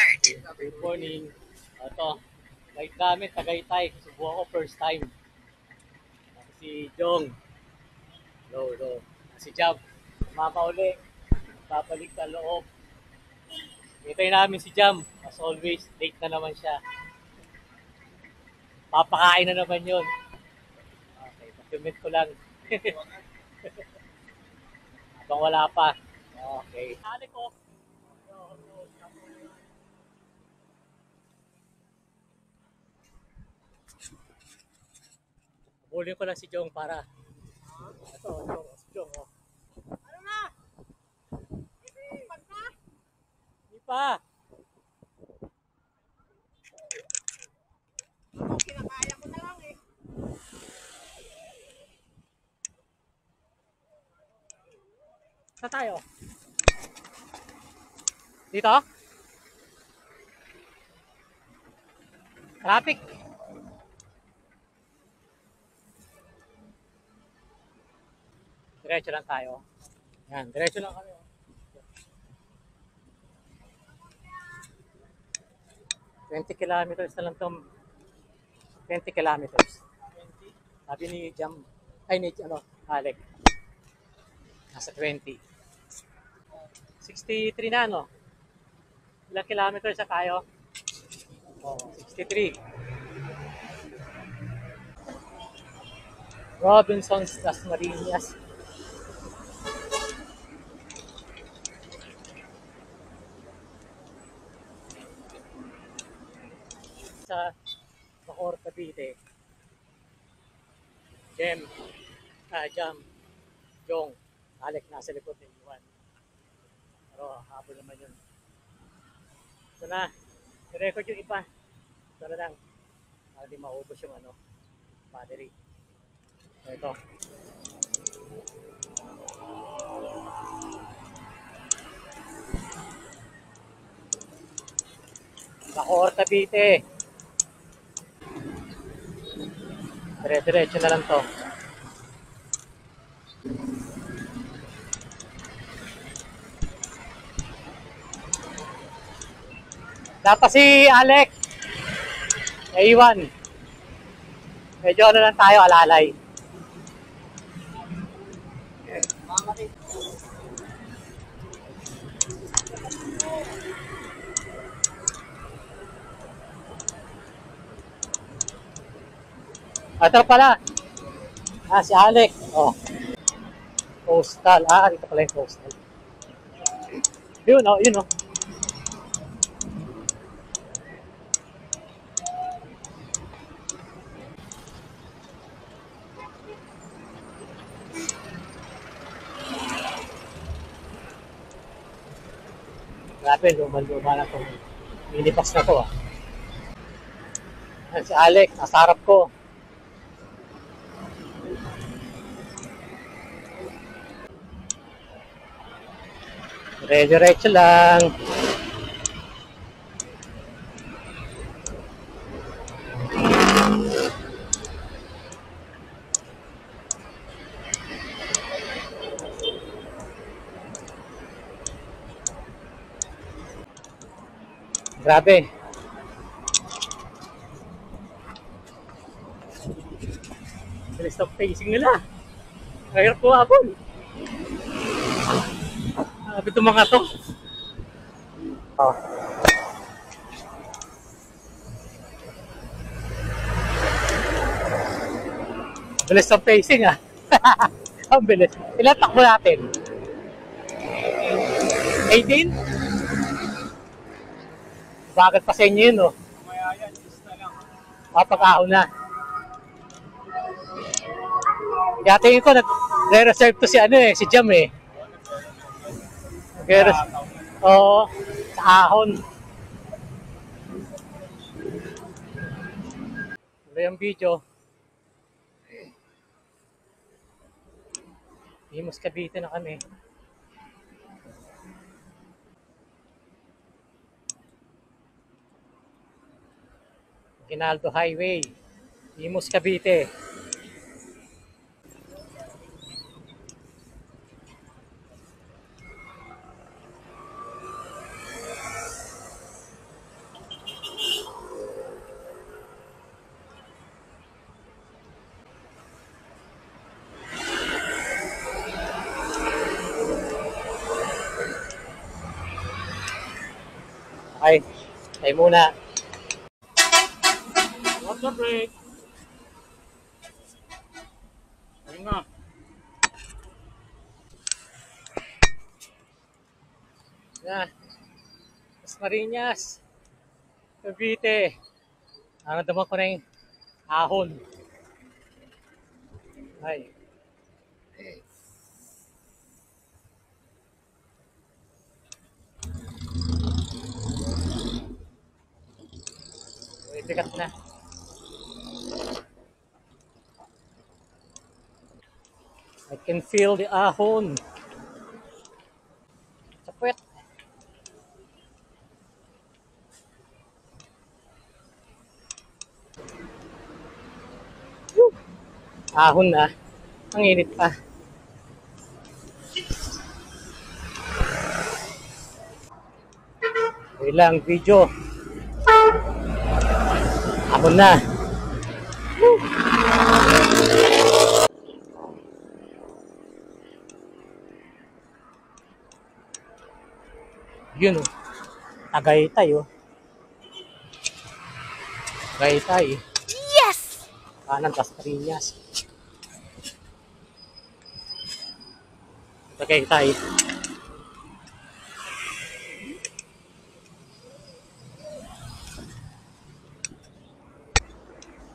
start. Good morning. Ito, ride namin, Tagaytay. Subukan ko first time. Si Jong. Hello, hello. Si Jab. Mama uli. Babalik sa loob. Hintay namin si Jam. As always, late na naman siya. Papakain na naman yun. Okay, document ko lang. Habang wala pa. Okay. Hali ko. Bulin ko lang si Jong para. Ito, si Jong. Oh. Ano na? Hindi pa. Kinakaya ko na lang eh. Saan tayo? Dito? Traffic. Diretso lang tayo. Yan, diretso lang kami. 20 kilometers na lang itong 20 kilometers. Sabi ni Jam, ay ni Alec, nasa 20. 63 na, no? Ilang kilometers na tayo? Oh, 63. Robinsons, Las Marinas. Sa Bacoor, Cavite. Jam, Jong, Alec nasa likod ng iwan. Pero habol naman yun. Ito na, i-record yung iba. Ito na lang, para di maubos yung battery. So, ito. Bacoor, Cavite. Dire-diretso na lang to. Dapat si Alec. Naiwan. Medyo lang tayo, alalay. Ito pala. Si Alec. Oh. Postal. Dito pala yung postal. Yun, yun. Grabe, luma na itong minibus na to. Si Alec, nasa harap ko. Diretso lang. Grabe. Bilis ng pacing nila. Mahirap po habol. Sabi itong mga to. Oh. Bilis ng pacing Ang bilis. Ilan takbo natin? 18? Bakit pa sa inyo yun, no? Kaya yan, just na lang. Pagkahon na. Kaya tingin ko, nag-reserve to si Jam Oo, sa ahon. Wala yung video. Imus Cavite na kami. Ginaldo Highway. Imus Cavite. Okay. Tayo muna. Water break. Ayun nga. Na. Marinas. Cavite. Naman ko na yung ahon. Ay. May bigat na. I can feel the ahon. Sapwet. Ahon na. Ang init pa. Ilang video. Ahon na. Yun oh. Tagaytay oh. Tagaytay. Yes! Kanan Casarinas. Tagaytay.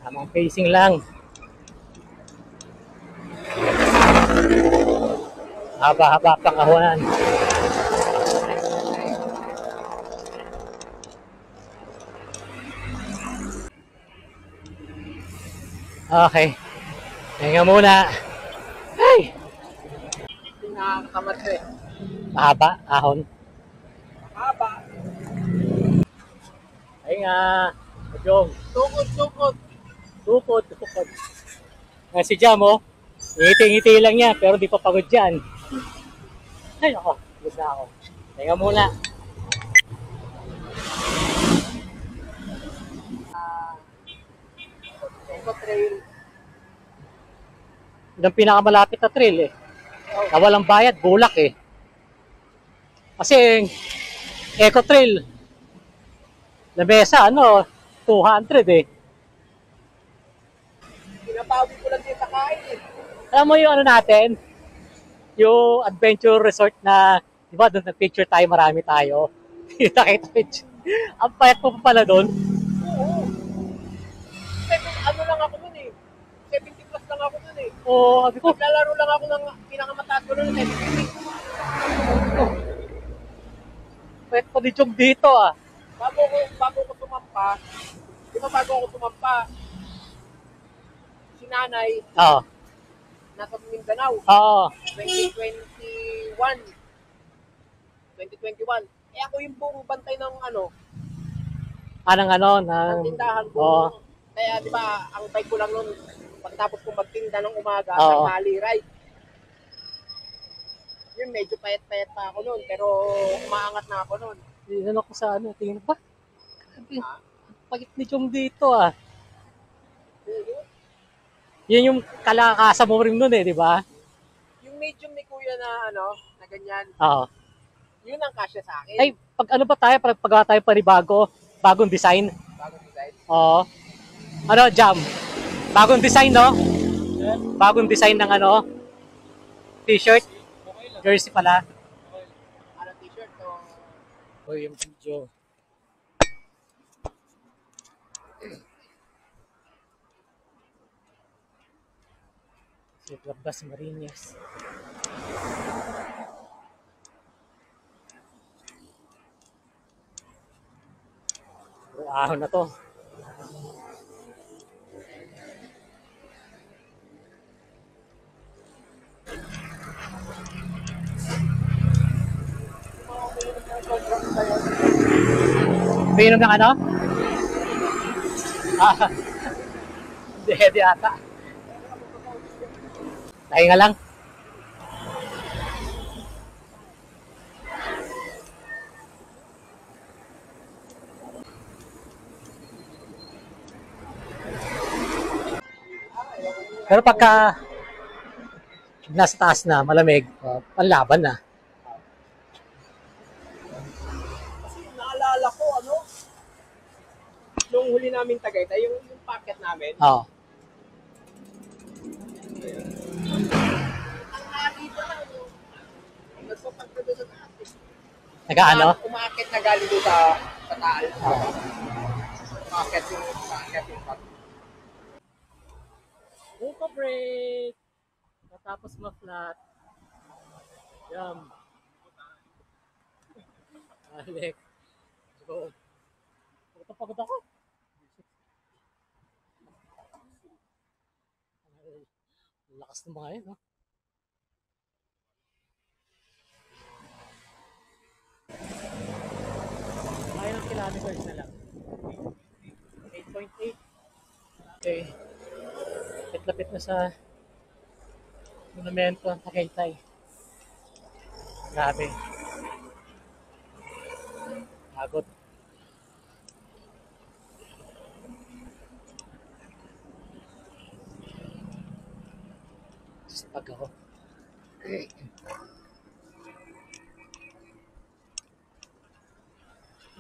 Tamang pacing lang. Haba-haba pang ahonan. Okay. Hinga muna. Ay! Nakakatamad ko eh. Mahaba, ahon. Haba. Hinga. Jom. Tukod. Tukod. Si Jam, oh. Ngiti-ngiti lang yan, pero di pa pagod yan. Ay, ako. Pagod na ako. Hinga muna. Eco trail. Yun ang pinakamalapit na trail eh. Na walang bayad, bulak eh. Kasi, Eco Trail, Lamesa, 200 eh. Pinapawi ko lang din sa kain eh. Alam mo yung natin, yung adventure resort na, di ba, doon nag-picture tayo, marami tayo. Nakita picture. Ang payat ko pa pala doon. Oo. Ano lang ako nun eh. 70 plus lang ako nun eh. Oo, sabi ko, Naglalaro lang ako ng pinakamataas ko nun, 70. payat pa di Chong dito ah. Bago ko sumampa, di ba bago ako sumampa, si nanay, Oo. nasa Mindanao, Oo. 2021. Eh ako yung buong bantay ng Ng ng tindahan ko. Oo. Kaya di ba, ang bike ko lang nun, pagtapos ko magtinda ng umaga, Oo. ng Mali ride. Yun, medyo payat-payat pa ako nun, pero umaangat na ako nun. Tingnan ako sa tingnan ba? Grabe, ang payat ni Chong dito ah. Yun yung kalakasan mo rin nun eh, di ba? Yung medium ni kuya na na ganyan, Oo. yun ang kasya sa akin. Ay, pag tayo panibago, bagong design. Bagong design. Oo. Jam? Bagong design, no? Bagong design ng t-shirt. Jersey pala. Ano t-shirt o O yung video. Labas Marinas. Ahon na to. Pinom ng Hindi ata. Pahinga lang. Pero pagka nasa taas na, malamig, panlaban na. kasi naalala ko, nung huli namin Tagaytay, yung packet namin, Oo. ang hali ko lang, nagpapagka doon sa taas. Nag-ano? Umakit na galing doon sa taal. Umakit yung packet. Buka break! Matapos ma-flat. Yum. Alex. So, pagod ako. Ang lakas ng mga yun, no? Kaya ng kilometers na lang. 8.8. Okay. Lapit-lapit na sa monumento ng Tagaytay. Grabe. Pagod. Pag ako.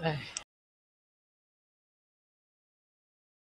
Ay.